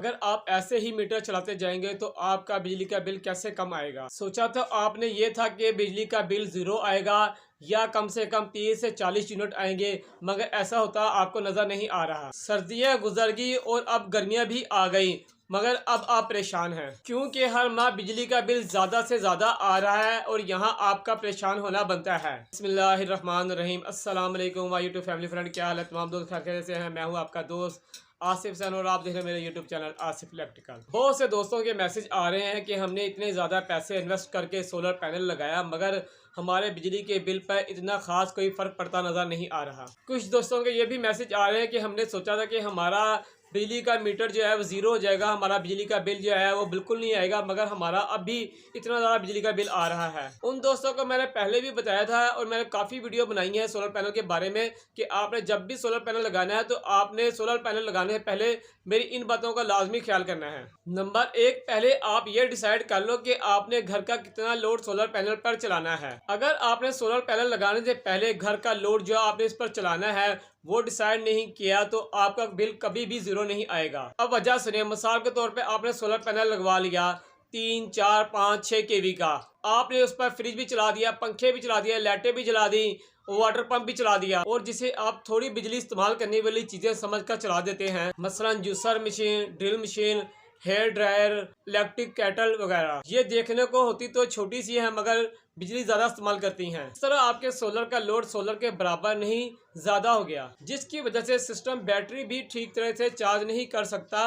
अगर आप ऐसे ही मीटर चलाते जाएंगे तो आपका बिजली का बिल कैसे कम आएगा। सोचा तो आपने ये था कि बिजली का बिल ज़ीरो आएगा या कम से कम 30 से 40 यूनिट आएंगे, मगर ऐसा होता आपको नज़र नहीं आ रहा। सर्दियाँ गुजर गई और अब गर्मियाँ भी आ गई, मगर अब आप परेशान हैं क्योंकि हर माह बिजली का बिल ज़्यादा से ज़्यादा आ रहा है और यहाँ आपका परेशान होना बनता है। बिस्मिल्लाहिर्रहमानिर्रहीम। अस्सलाम वालेकुम यूट्यूब फैमिली फ्रेंड, क्या हाल है तमाम दोस्त? खैर से हैं। मैं हूँ आपका दोस्त आसिफ सैन और आप देख रहे हैं मेरे यूट्यूब चैनल आसिफ इलेक्ट्रिकल। बहुत से दोस्तों के मैसेज आ रहे हैं कि हमने इतने ज़्यादा पैसे इन्वेस्ट करके सोलर पैनल लगाया, मगर हमारे बिजली के बिल पर इतना खास कोई फ़र्क पड़ता नज़र नहीं आ रहा। कुछ दोस्तों के ये भी मैसेज आ रहे हैं कि हमने सोचा था कि हमारा बिजली का मीटर जो है वो ज़ीरो हो जाएगा, हमारा बिजली का बिल जो है वो बिल्कुल नहीं आएगा, मगर हमारा अब भी इतना ज़्यादा बिजली का बिल आ रहा है। उन दोस्तों को मैंने पहले भी बताया था और मैंने काफ़ी वीडियो बनाई है सोलर पैनल के बारे में कि आपने जब भी सोलर पैनल लगाना है तो आपने सोलर पैनल लगाने से पहले मेरी इन बातों का लाजमी ख्याल करना है। नंबर एक, पहले आप ये डिसाइड कर लो कि आपने घर का कितना लोड सोलर पैनल पर चलाना है। अगर आपने सोलर पैनल लगाने से पहले घर का लोड जो आपने इस पर चलाना है वो डिसाइड नहीं किया तो आपका बिल कभी भी ज़ीरो नहीं आएगा। अब वजह सुनिए, मिसाल के तौर पे आपने सोलर पैनल लगवा लिया 3, 4, 5, 6 केवी का, आपने उस पर फ्रिज भी चला दिया, पंखे भी चला दिया, लाइटें भी चला दी, वाटर पंप भी चला दिया, और जिसे आप थोड़ी बिजली इस्तेमाल करने वाली चीज़ें समझकर चला देते हैं, मसलन juicer machine, drill machine, hair dryer, electric kettle वगैरह। ये देखने को होती तो छोटी सी है मगर बिजली ज़्यादा इस्तेमाल करती हैं। इस तरह आपके सोलर का लोड सोलर के बराबर नहीं ज़्यादा हो गया, जिसकी वजह से सिस्टम बैटरी भी ठीक तरह से चार्ज नहीं कर सकता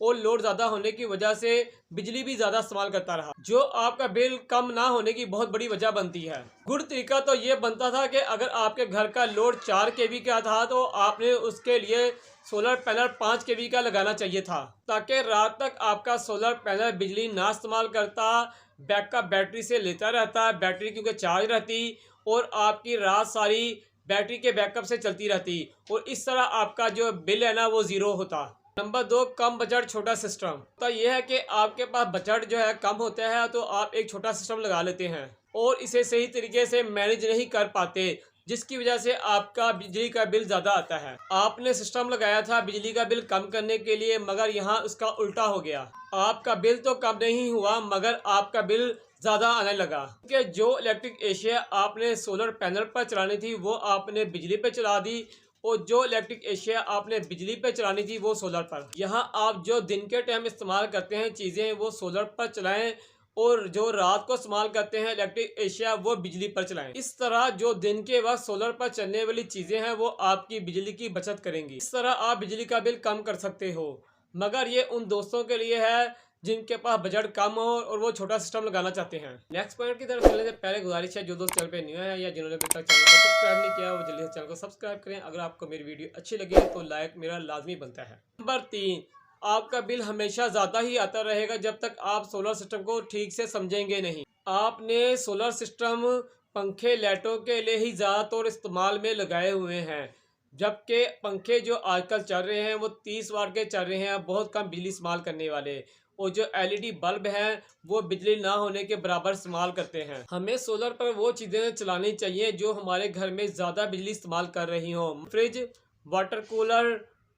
और लोड ज़्यादा होने की वजह से बिजली भी ज़्यादा इस्तेमाल करता रहा, जो आपका बिल कम ना होने की बहुत बड़ी वजह बनती है। गुड तरीका तो ये बनता था कि अगर आपके घर का लोड 4 केवी का था तो आपने उसके लिए सोलर पैनल 5 केवी का लगाना चाहिए था, ताकि रात तक आपका सोलर पैनल बिजली ना इस्तेमाल करता, बैकअप बैटरी से लेता रहता, बैटरी क्योंकि चार्ज रहती और आपकी रात सारी बैटरी के बैकअप से चलती रहती और इस तरह आपका जो बिल है ना वो ज़ीरो होता। नंबर 2, कम बजट छोटा सिस्टम। तो यह है कि आपके पास बजट जो है कम होता है तो आप एक छोटा सिस्टम लगा लेते हैं और इसे सही तरीके से मैनेज नहीं कर पाते, जिसकी वजह से आपका बिजली का बिल ज़्यादा आता है। आपने सिस्टम लगाया था बिजली का बिल कम करने के लिए, मगर यहाँ उसका उल्टा हो गया। आपका बिल तो कम नहीं हुआ मगर आपका बिल ज़्यादा आने लगा, कि जो इलेक्ट्रिक एशिया आपने सोलर पैनल पर चलानी थी वो आपने बिजली पे चला दी और जो इलेक्ट्रिक एशिया आपने बिजली पे चलानी थी वो सोलर पर। यहाँ आप जो दिन के टाइम इस्तेमाल करते हैं चीज़ें वो सोलर पर चलाएं और जो रात को इस्तेमाल करते हैं इलेक्ट्रिक एशिया वो बिजली पर चलाएं। इस तरह जो दिन के वक्त सोलर पर चलने वाली चीज़ें हैं वो आपकी बिजली की बचत करेंगी। इस तरह आप बिजली का बिल कम कर सकते हो, मगर ये उन दोस्तों के लिए है जिनके पास बजट कम हो और वो छोटा सिस्टम लगाना चाहते हैं। नेक्स्ट पॉइंट की तरफ चलने से पहले गुजारिश है, जो दोस्त चैनल पे न्यू है या जिन्होंने अभी तक चैनल को सब्सक्राइब नहीं किया वो जल्दी से चैनल को सब्सक्राइब करें। अगर आपको मेरी वीडियो अच्छी लगी तो लाइक मेरा लाजमी बनता है। नंबर 3, आपका बिल हमेशा ज़्यादा ही आता रहेगा जब तक आप सोलर सिस्टम को ठीक से समझेंगे नहीं। आपने सोलर सिस्टम पंखे लाइटों के लिए ही ज़्यादातर इस्तेमाल में लगाए हुए हैं, जबकि पंखे जो आजकल चल रहे हैं वो 30 वाट के चल रहे हैं, बहुत कम बिजली इस्तेमाल करने वाले, और जो एलईडी बल्ब हैं वो बिजली ना होने के बराबर इस्तेमाल करते हैं। हमें सोलर पर वो चीज़ें चलानी चाहिए जो हमारे घर में ज़्यादा बिजली इस्तेमाल कर रही हों, fridge, water cooler,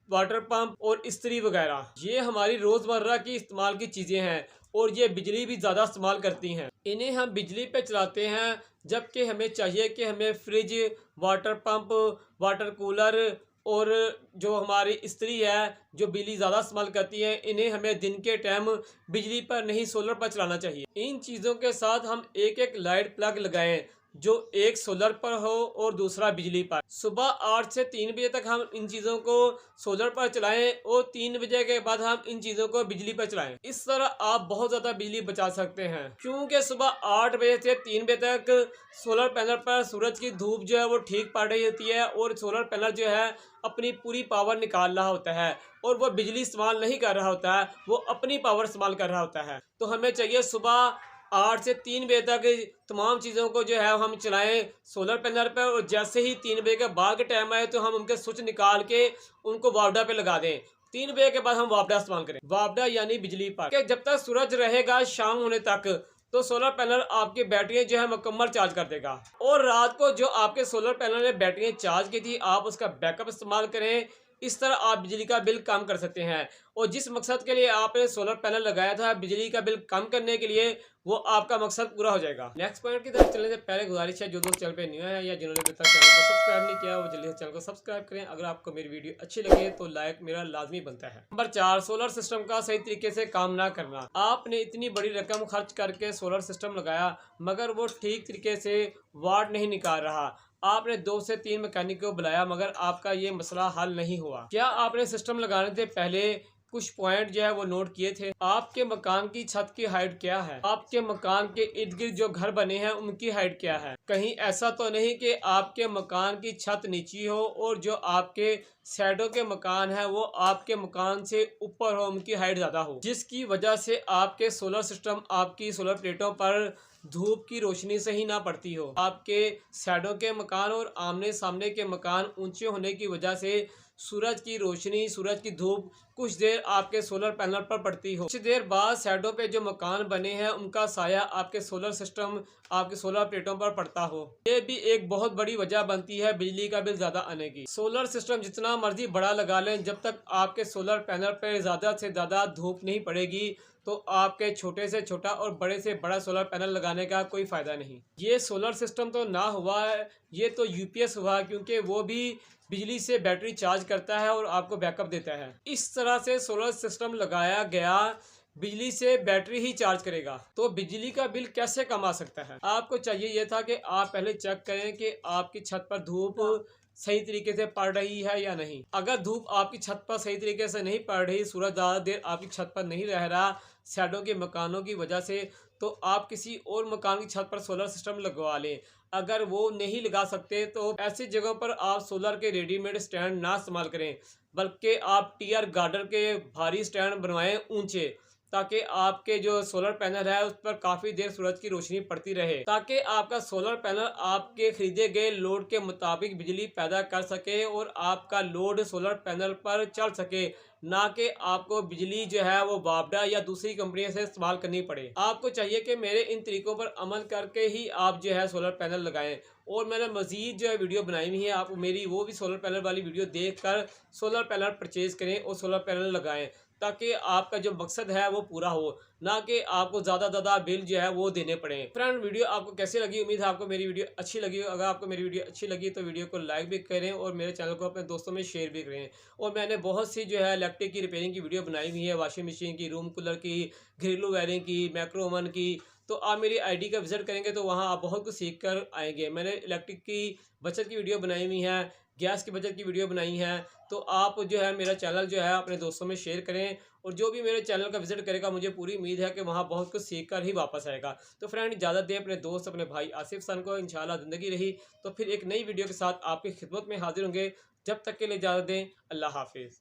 water pump और इस्त्री वगैरह। ये हमारी रोज़मर्रा की इस्तेमाल की चीज़ें हैं और ये बिजली भी ज़्यादा इस्तेमाल करती हैं। इन्हें हम बिजली पे चलाते हैं, जबकि हमें चाहिए कि हमें fridge, water pump, water cooler और जो हमारी इस्त्री है जो बिजली ज़्यादा इस्तेमाल करती है, इन्हें हमें दिन के टाइम बिजली पर नहीं सोलर पर चलाना चाहिए। इन चीज़ों के साथ हम एक एक लाइट प्लग लगाएं, जो एक सोलर पर हो और दूसरा बिजली पर। सुबह 8 से 3 बजे तक हम इन चीज़ों को सोलर पर चलाएं और 3 बजे के बाद हम इन चीज़ों को बिजली पर चलाएं। इस तरह आप बहुत ज़्यादा बिजली बचा सकते हैं, क्योंकि सुबह 8 बजे से 3 बजे तक सोलर पैनल पर सूरज की धूप जो है वो ठीक पड़ रही होती है और सोलर पैनल जो है अपनी पूरी पावर निकाल रहा होता है और वो बिजली इस्तेमाल नहीं कर रहा होता है, वो अपनी पावर इस्तेमाल कर रहा होता है। तो हमें चाहिए सुबह 8 से 3 बजे तक तमाम चीज़ों को जो है हम चलाएं सोलर पैनल पर, और जैसे ही 3 बजे के बाद के टाइम आए तो हम उनके स्विच निकाल के उनको वापडा पे लगा दें। 3 बजे के बाद हम वापडा इस्तेमाल करें, वापडा यानी बिजली पर, कि जब तक सूरज रहेगा शाम होने तक तो सोलर पैनल आपकी बैटरियाँ जो है मुकम्मल चार्ज कर देगा, और रात को जो आपके सोलर पैनल ने बैटरियाँ चार्ज की थी आप उसका बैकअप इस्तेमाल करें इस तरह आप बिजली का बिल कम कर सकते हैं। और जिस मकसद के लिए आपने सोलर पैनल लगाया था बिजली का बिल कम करने के लिए, वो आपका मकसद पूरा हो जाएगा। नेक्स्ट पॉइंट की तरफ चलने से पहले गुजारिश है, जो दोस्त चैनल पे न्यू है या जिन्होंने अभी तक चैनल को सब्सक्राइब नहीं किया वो जल्दी से चैनल को सब्सक्राइब करें। अगर आपको मेरी वीडियो अच्छी लगे तो लाइक मेरा लाजमी बनता है। नंबर 4, सोलर सिस्टम का सही तरीके से काम ना करना। आपने इतनी बड़ी रकम खर्च करके सोलर सिस्टम लगाया मगर वो ठीक तरीके से वाट नहीं निकाल रहा। आपने 2 से 3 मैकेनिक को बुलाया मगर आपका ये मसला हल नहीं हुआ। क्या आपने सिस्टम लगाने से पहले कुछ पॉइंट जो है वो नोट किए थे? आपके मकान की छत की हाइट क्या है? आपके मकान के इर्द गिर्द जो घर बने हैं उनकी हाइट क्या है? कहीं ऐसा तो नहीं कि आपके मकान की छत नीची हो और जो आपके साइडों के मकान है वो आपके मकान से ऊपर हो, उनकी हाइट ज्यादा हो, जिसकी वजह से आपके सोलर सिस्टम, आपकी सोलर प्लेटों पर धूप की रोशनी सही ना पड़ती हो। आपके साइडों के मकान और आमने सामने के मकान ऊंचे होने की वजह से सूरज की रोशनी, सूरज की धूप कुछ देर आपके सोलर पैनल पर पड़ती हो, कुछ देर बाद साइडों पे जो मकान बने हैं उनका साया आपके सोलर सिस्टम, आपके सोलर प्लेटों पर पड़ता हो। ये भी एक बहुत बड़ी वजह बनती है बिजली का बिल ज्यादा आने की। सोलर सिस्टम जितना मर्जी बड़ा लगा लें, जब तक आपके सोलर पैनल पर ज्यादा से ज्यादा धूप नहीं पड़ेगी तो आपके छोटे से छोटा और बड़े से बड़ा सोलर पैनल लगाने का कोई फायदा नहीं। ये सोलर सिस्टम तो ना हुआ है, ये तो यूपीएस हुआ, क्योंकि वो भी बिजली से बैटरी चार्ज करता है और आपको बैकअप देता है। इस तरह से सोलर सिस्टम लगाया गया बिजली से बैटरी ही चार्ज करेगा, तो बिजली का बिल कैसे कम आ सकता है? आपको चाहिए यह था कि आप पहले चेक करें कि आपकी छत पर धूप सही तरीके से पड़ रही है या नहीं। अगर धूप आपकी छत पर सही तरीके से नहीं पड़ रही, सूरज ज़्यादा देर आपकी छत पर नहीं रह रहा साइडों के मकानों की वजह से, तो आप किसी और मकान की छत पर सोलर सिस्टम लगवा लें। अगर वो नहीं लगा सकते तो ऐसी जगहों पर आप सोलर के रेडीमेड स्टैंड ना इस्तेमाल करें, बल्कि आप टीयर गार्डर के भारी स्टैंड बनवाएं ऊंचे, ताकि आपके जो सोलर पैनल है उस पर काफ़ी देर सूरज की रोशनी पड़ती रहे, ताकि आपका सोलर पैनल आपके खरीदे गए लोड के मुताबिक बिजली पैदा कर सके और आपका लोड सोलर पैनल पर चल सके, ना कि आपको बिजली जो है वो वापडा या दूसरी कंपनी से इस्तेमाल करनी पड़े। आपको चाहिए कि मेरे इन तरीकों पर अमल करके ही आप जो है सोलर पैनल लगाएं। और मैंने मज़ीद जो है वीडियो बनाई हुई है, आप मेरी वो भी सोलर पैनल वाली वीडियो देखकर सोलर पैनल परचेज़ करें और सोलर पैनल लगाएं, ताकि आपका जो मकसद है वो पूरा हो, ना कि आपको ज़्यादा बिल जो है वो देने पड़े। फ्रेंड, वीडियो आपको कैसी लगी? उम्मीद है आपको मेरी वीडियो अच्छी लगी। अगर आपको मेरी वीडियो अच्छी लगी तो वीडियो को लाइक भी करें और मेरे चैनल को अपने दोस्तों में शेयर भी करें। और मैंने बहुत सी जो है इलेक्ट्रिक की रिपेयरिंग की वीडियो बनाई हुई है, वॉशिंग मशीन की, रूम कूलर की, घरेलू वायरिंग की, माइक्रो ओवन की। तो आप मेरी आईडी का विजिट करेंगे तो वहाँ आप बहुत कुछ सीख कर आएंगे। मैंने इलेक्ट्रिक की बचत की वीडियो बनाई हुई है, गैस की बचत की वीडियो बनाई है। तो आप जो है मेरा चैनल जो है अपने दोस्तों में शेयर करें, और जो भी मेरे चैनल का विजिट करेगा मुझे पूरी उम्मीद है कि वहाँ बहुत कुछ सीख कर ही वापस आएगा। तो फ्रेंड, इजाज़त दें अपने दोस्त, अपने भाई आसिफ सन को। इंशाल्लाह ज़िंदगी रही तो फिर एक नई वीडियो के साथ आपकी खिदमत में हाजिर होंगे। जब तक के लिए इजाज़त दें। अल्लाह हाफिज़।